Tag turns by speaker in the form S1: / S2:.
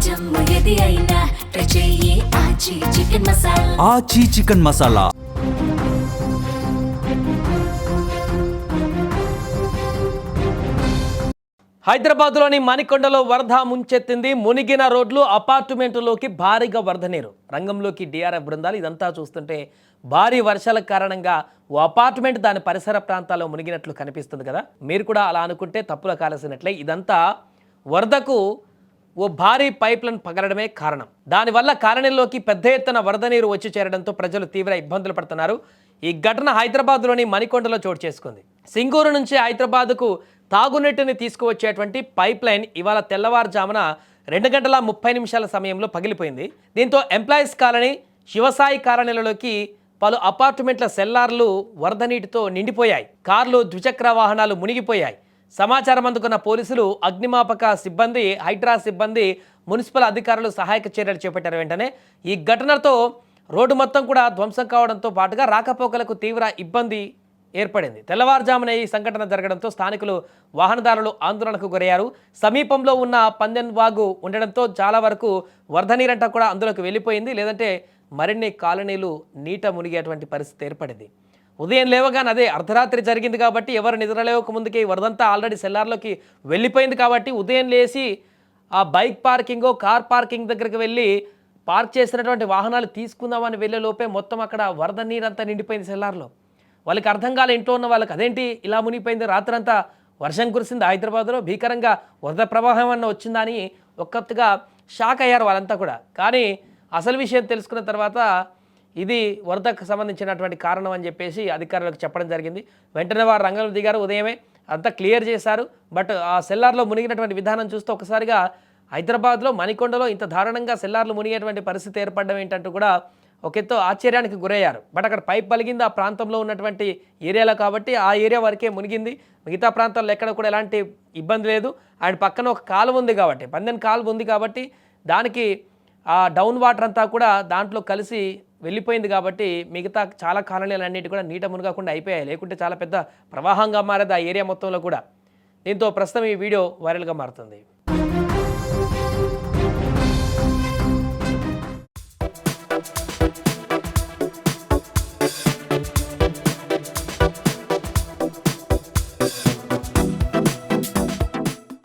S1: జమ్ము ఏది అయినా ట్రై చెయ్యి ఆచి చికెన్ మసాలా.
S2: ఆచి చికెన్ మసాలా.
S3: హైదరాబాద్లోని మణికొండలో వరద ముంచెత్తింది. మునిగిన రోడ్లు, అపార్ట్మెంటులోకి భారీగా వరద నీరు. రంగంలోకి డిఆర్ఎఫ్ బృందాలు. ఇదంతా చూస్తుంటే భారీ వర్షాల కారణంగా ఓ అపార్ట్మెంట్ దాని పరిసర ప్రాంతాల్లో మునిగినట్లు కనిపిస్తుంది కదా. మీరు కూడా అలా అనుకుంటే తప్పుల కాలసినట్లే. ఇదంతా వరదకు ఓ భారీ పైప్లను పగలడమే కారణం. దానివల్ల కాలనీలోకి పెద్ద ఎత్తున వరద నీరు వచ్చి చేరడంతో ప్రజలు తీవ్ర ఇబ్బందులు పడుతున్నారు. ఈ ఘటన హైదరాబాద్లోని మణికొండలో చోటు చేసుకుంది. సింగూరు నుంచి హైదరాబాద్కు తాగునీటిని తీసుకువచ్చేటువంటి పైప్ లైన్ ఇవాళ తెల్లవారుజామున 2 గంటల 30 నిమిషాల సమయంలో పగిలిపోయింది. దీంతో ఎంప్లాయీస్ కాలనీ, శివసాయి కాలనీలలోకి పలు అపార్ట్మెంట్ల సెల్లార్లు వరద నీటితో నిండిపోయాయి. కార్లు, ద్విచక్ర వాహనాలు మునిగిపోయాయి. సమాచారం అందుకున్న పోలీసులు, అగ్నిమాపక సిబ్బంది, హైడ్రా సిబ్బంది, మున్సిపల్ అధికారులు సహాయక చర్యలు చేపట్టారు. వెంటనే ఈ ఘటనతో రోడ్డు మొత్తం కూడా ధ్వంసం కావడంతో పాటుగా రాకపోకలకు తీవ్ర ఇబ్బంది ఏర్పడింది. తెల్లవారుజామున ఈ సంఘటన జరగడంతో స్థానికులు, వాహనదారులు ఆందోళనకు గురయ్యారు. సమీపంలో ఉన్న పందెన్ వాగు ఉండడంతో చాలా వరకు వరద నీరంతా కూడా అందులోకి వెళ్ళిపోయింది. లేదంటే మరిన్ని కాలనీలు నీట మునిగేటువంటి పరిస్థితి ఏర్పడింది. ఉదయం లేవగానే అదే అర్ధరాత్రి జరిగింది కాబట్టి ఎవరు నిద్రలేవక ముందుకే వరదంతా ఆల్రెడీ సెల్లార్లోకి వెళ్ళిపోయింది కాబట్టి ఉదయం లేచి ఆ బైక్ పార్కింగో, కార్ పార్కింగ్ దగ్గరికి వెళ్ళి పార్క్ చేసినటువంటి వాహనాలు తీసుకుందామని వెళ్ళే లోపే మొత్తం అక్కడ వరద నీరంతా నిండిపోయింది సెల్లార్లో. వాళ్ళకి అర్థం కాలే, ఇంట్లో ఉన్న వాళ్ళకి అదేంటి ఇలా మునిగిపోయింది, రాత్రంతా వర్షం కురిసింది హైదరాబాద్లో, భీకరంగా వరద ప్రవాహం అన్న వచ్చిందా అని ఒక్కట్టుగా షాక్ అయ్యారు వాళ్ళంతా కూడా. కానీ అసలు విషయం తెలుసుకున్న తర్వాత ఇది వరదకు సంబంధించినటువంటి కారణం అని చెప్పేసి అధికారులకు చెప్పడం జరిగింది. వెంటనే వారు రంగంలో దిగారు. ఉదయమే అంతా క్లియర్ చేశారు. బట్ ఆ సెల్లార్లో మునిగినటువంటి విధానం చూస్తే ఒకసారిగా హైదరాబాద్లో మణికొండలో ఇంత దారుణంగా సెల్లార్లు మునిగేటువంటి పరిస్థితి ఏర్పడడం ఏంటంటూ కూడా ఒక ఎత్తు ఆశ్చర్యానికి గురయ్యారు. బట్ అక్కడ పైప్ పలిగింది ఆ ప్రాంతంలో ఉన్నటువంటి ఏరియాలో కాబట్టి ఆ ఏరియా వరకే మునిగింది. మిగతా ప్రాంతాల్లో ఎక్కడ కూడా ఎలాంటి ఇబ్బంది లేదు. అండ్ పక్కన ఒక కాలువ ఉంది కాబట్టి, పందెన్ కాలువ ఉంది కాబట్టి దానికి ఆ డౌన్ వాటర్ అంతా కూడా దాంట్లో కలిసి వెళ్ళిపోయింది కాబట్టి మిగతా చాలా కాలనీలన్నిటి కూడా నీట మునగకుండా అయిపోయాయి. లేకుంటే చాలా పెద్ద ప్రవాహంగా మారేది ఆ ఏరియా మొత్తంలో కూడా. దీంతో ప్రస్తుతం ఈ వీడియో వైరల్గా మారుతుంది.